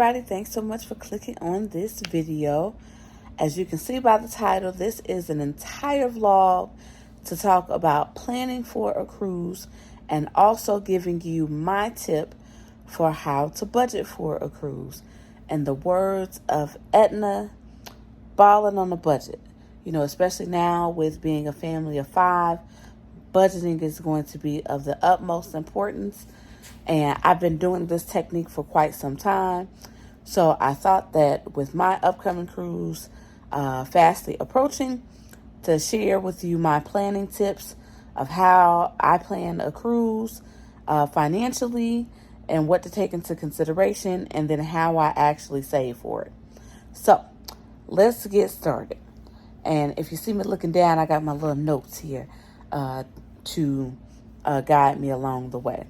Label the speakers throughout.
Speaker 1: everybody, thanks so much for clicking on this video. As you can see by the title, this is an entire vlog to talk about planning for a cruise and also giving you my tip for how to budget for a cruise. In the words of Etna, balling on a budget. You know, especially now with being a family of 5, budgeting is going to be of the utmost importance. And I've been doing this technique for quite some time. So I thought that with my upcoming cruise fastly approaching, to share with you my planning tips of how I plan a cruise financially and what to take into consideration, and then how I actually save for it. So let's get started. And if you see me looking down, I got my little notes here to guide me along the way.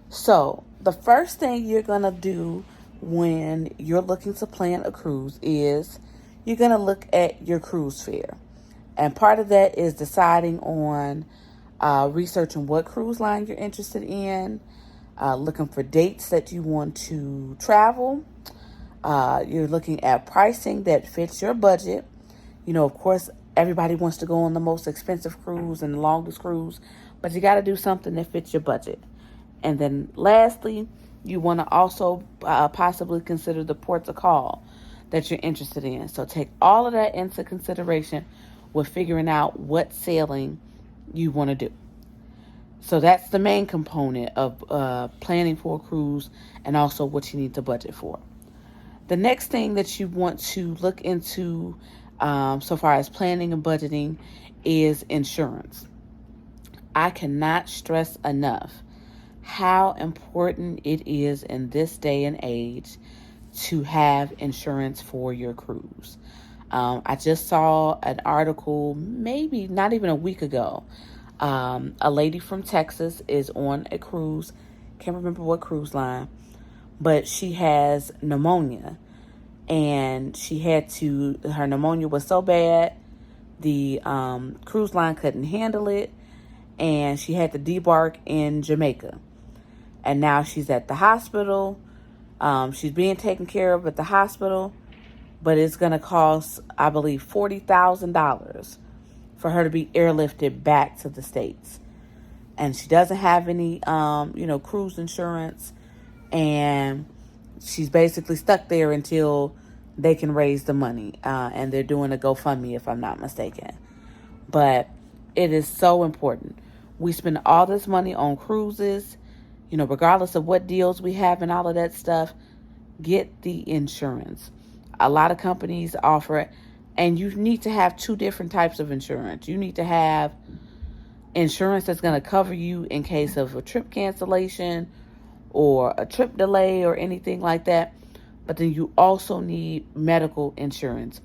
Speaker 1: So the first thing you're going to do when you're looking to plan a cruise is you're going to look at your cruise fare. And part of that is deciding on researching what cruise line you're interested in, looking for dates that you want to travel. You're looking at pricing that fits your budget. You know, of course, everybody wants to go on the most expensive cruise and the longest cruise, but you got to do something that fits your budget. And then lastly, you want to also possibly consider the ports of call that you're interested in. So take all of that into consideration with figuring out what sailing you want to do. So that's the main component of planning for a cruise and also what you need to budget for. The next thing that you want to look into so far as planning and budgeting is insurance. I cannot stress enough how important it is in this day and age to have insurance for your cruise. I just saw an article, maybe not even a week ago. A lady from Texas is on a cruise. Can't remember what cruise line, but she has pneumonia. And her pneumonia was so bad, the cruise line couldn't handle it. And she had to debark in Jamaica. And now she's at the hospital. She's being taken care of at the hospital. But it's going to cost, I believe, $40,000 for her to be airlifted back to the States. And she doesn't have any, cruise insurance. And she's basically stuck there until they can raise the money. And they're doing a GoFundMe, if I'm not mistaken. But it is so important. We spend all this money on cruises. You know, regardless of what deals we have and all of that stuff, get the insurance. A lot of companies offer it, and you need to have 2 different types of insurance. You need to have insurance that's going to cover you in case of a trip cancellation or a trip delay or anything like that. But then you also need medical insurance.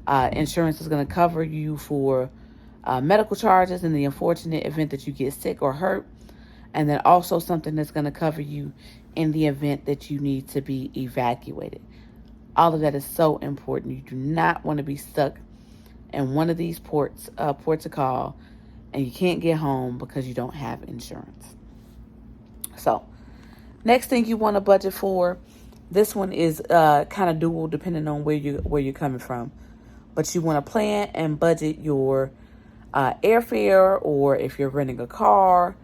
Speaker 1: Insurance is going to cover you for medical charges in the unfortunate event that you get sick or hurt. And then also something that's going to cover you in the event that you need to be evacuated. All of that is so important. You do not want to be stuck in one of these ports of call, and you can't get home because you don't have insurance. So, next thing you want to budget for, this one is kind of dual depending on where you're coming from. But you want to plan and budget your airfare, or if you're renting a car,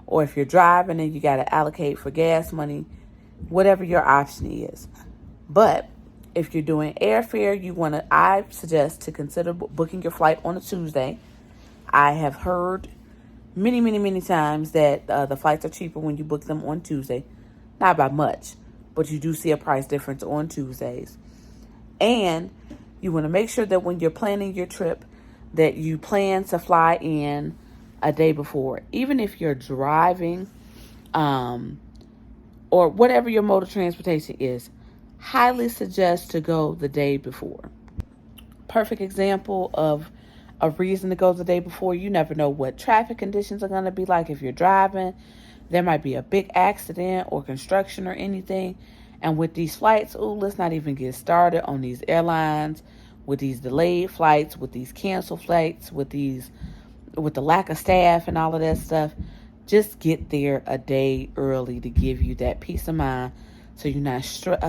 Speaker 1: or if you're driving and you got to allocate for gas money, whatever your option is. But if you're doing airfare, I suggest to consider booking your flight on a Tuesday. I have heard many, many, many times that the flights are cheaper when you book them on Tuesday. Not by much, but you do see a price difference on Tuesdays. And you want to make sure that when you're planning your trip, that you plan to fly in a day before. Even if you're driving or whatever your mode of transportation is, highly suggest to go the day before. Perfect example of a reason to go the day before. You never know what traffic conditions are going to be like if you're driving. There might be a big accident or construction or anything. And with these flights, let's not even get started on these airlines, with these delayed flights, with these canceled flights, with the lack of staff and all of that stuff. Just get there a day early to give you that peace of mind so you're not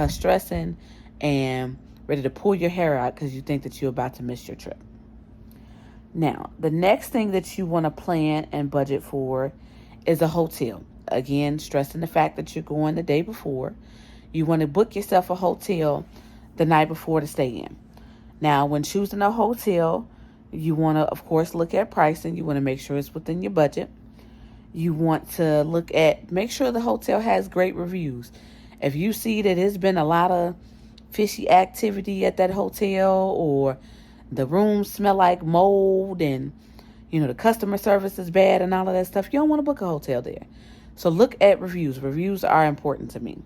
Speaker 1: stressing and ready to pull your hair out because you think that you're about to miss your trip. Now, the next thing that you want to plan and budget for is a hotel. Again, stressing the fact that you're going the day before. You want to book yourself a hotel the night before to stay in. Now, when choosing a hotel, you want to, of course, look at pricing. You want to make sure it's within your budget. You want to make sure the hotel has great reviews. If you see that it's been a lot of fishy activity at that hotel, or the rooms smell like mold and, the customer service is bad and all of that stuff, you don't want to book a hotel there. So look at reviews. Reviews are important to me.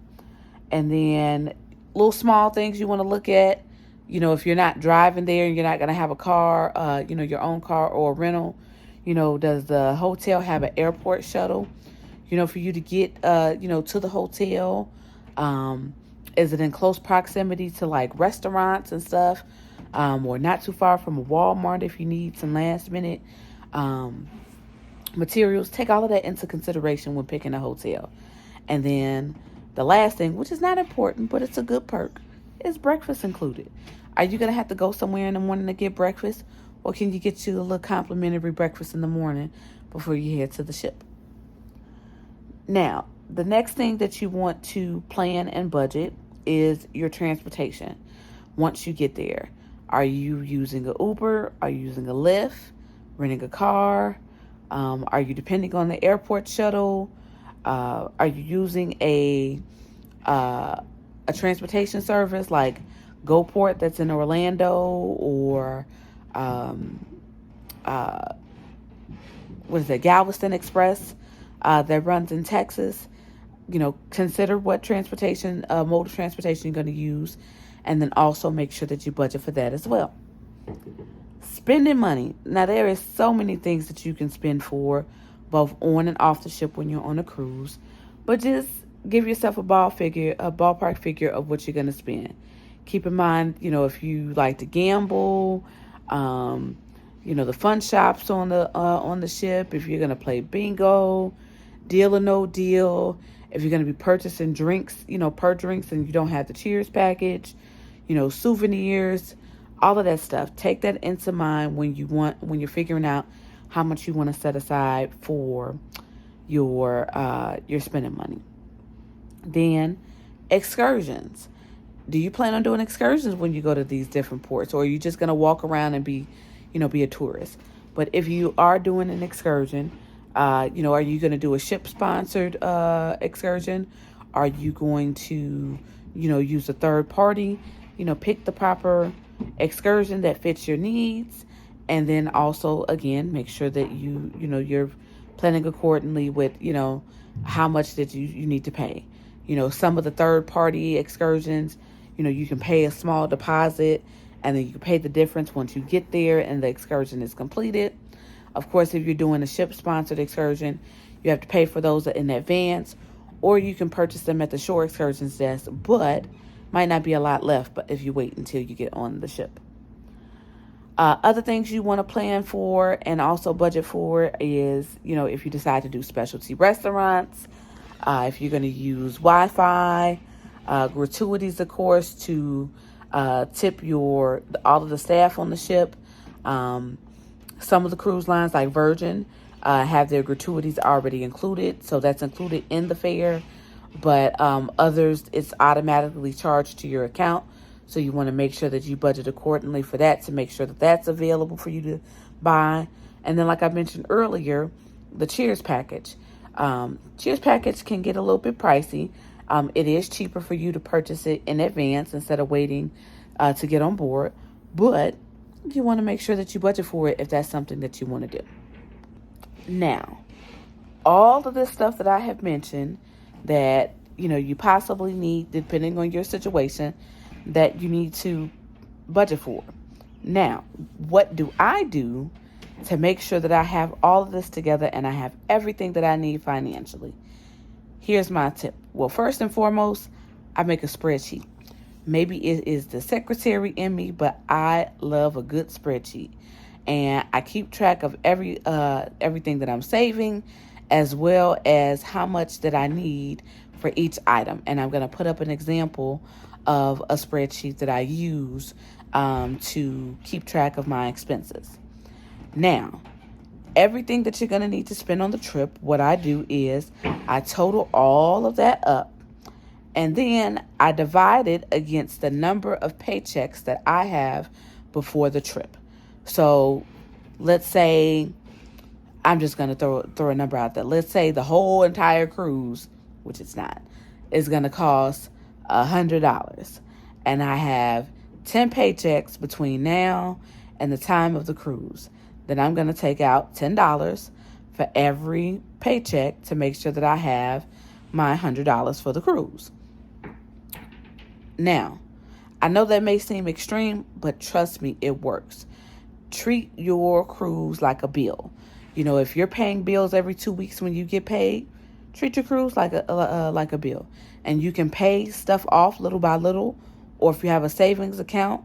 Speaker 1: And then little small things you want to look at, if you're not driving there and you're not going to have a car, your own car or a rental, does the hotel have an airport shuttle, for you to get, to the hotel? Is it in close proximity to like restaurants and stuff? Or not too far from a Walmart if you need some last minute materials? Take all of that into consideration when picking a hotel. And then the last thing, which is not important, but it's a good perk, is breakfast included. Are you going to have to go somewhere in the morning to get breakfast? Or can you get you a little complimentary breakfast in the morning before you head to the ship? Now, the next thing that you want to plan and budget is your transportation. Once you get there, are you using an Uber? Are you using a Lyft? Renting a car? Are you depending on the airport shuttle? Are you using a transportation service like GoPort that's in Orlando, or Galveston Express that runs in Texas? Consider what mode of transportation you're going to use, and then also make sure that you budget for that as well. Spending money. Now, there is so many things that you can spend for, both on and off the ship when you're on a cruise, but just give yourself a ballpark figure of what you're going to spend. Keep in mind, if you like to gamble, the fun shops on the ship, if you're going to play bingo, deal or no deal, if you're going to be purchasing drinks, per drinks, and you don't have the Cheers package, souvenirs, all of that stuff. Take that into mind when you're figuring out how much you want to set aside for your spending money. Then excursions. Do you plan on doing excursions when you go to these different ports, or are you just going to walk around and be a tourist? But if you are doing an excursion, are you going to do a ship-sponsored excursion? Are you going to, use a third party? Pick the proper excursion that fits your needs, and then also, again, make sure that you're planning accordingly with, how much that you need to pay. Some of the third party excursions, you can pay a small deposit, and then you can pay the difference once you get there and the excursion is completed. Of course, if you're doing a ship-sponsored excursion, you have to pay for those in advance, or you can purchase them at the shore excursions desk, but might not be a lot left but if you wait until you get on the ship. Other things you want to plan for and also budget for is, if you decide to do specialty restaurants, if you're going to use Wi-Fi, gratuities, of course, to tip all of the staff on the ship. Some of the cruise lines, like Virgin, have their gratuities already included, so that's included in the fare. But others, it's automatically charged to your account, so you want to make sure that you budget accordingly for that to make sure that that's available for you to buy. And then, like I mentioned earlier, the Cheers package. Cheers package can get a little bit pricey. It is cheaper for you to purchase it in advance instead of waiting to get on board, but you want to make sure that you budget for it if that's something that you want to do. Now, all of this stuff that I have mentioned that, you possibly need, depending on your situation, that you need to budget for. Now, what do I do to make sure that I have all of this together and I have everything that I need financially? Here's my tip. Well, first and foremost, I make a spreadsheet. Maybe it is the secretary in me, but I love a good spreadsheet. And I keep track of everything that I'm saving, as well as how much that I need for each item. And I'm going to put up an example of a spreadsheet that I use to keep track of my expenses. Now, everything that you're going to need to spend on the trip, what I do is I total all of that up, and then I divide it against the number of paychecks that I have before the trip. So let's say, I'm just going to throw a number out there. Let's say the whole entire cruise, which it's not, is going to cost $100. And I have 10 paychecks between now and the time of the cruise. Then I'm going to take out $10 for every paycheck to make sure that I have my $100 for the cruise. Now, I know that may seem extreme, but trust me, it works. Treat your cruise like a bill. If you're paying bills every 2 weeks when you get paid, treat your cruise like a bill. And you can pay stuff off little by little, or if you have a savings account,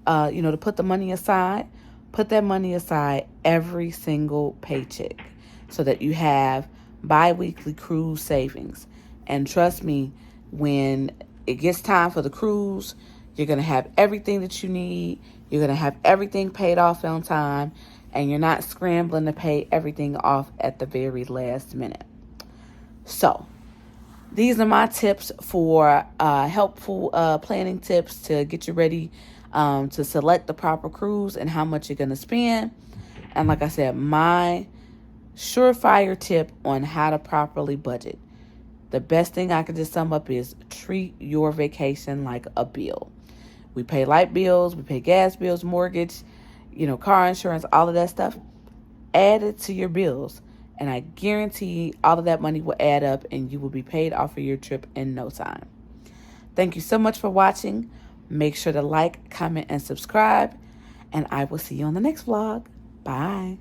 Speaker 1: to put the money aside, put that money aside every single paycheck so that you have bi-weekly cruise savings. And trust me, when it gets time for the cruise, you're going to have everything that you need. You're going to have everything paid off on time, and you're not scrambling to pay everything off at the very last minute. So, these are my tips for helpful planning tips to get you ready to select the proper cruise and how much you're going to spend. And like I said, my surefire tip on how to properly budget. The best thing I can just sum up is treat your vacation like a bill. We pay light bills, we pay gas bills, mortgage, car insurance, all of that stuff. Add it to your bills. And I guarantee all of that money will add up and you will be paid off of your trip in no time. Thank you so much for watching. Make sure to like, comment, and subscribe. And I will see you on the next vlog. Bye.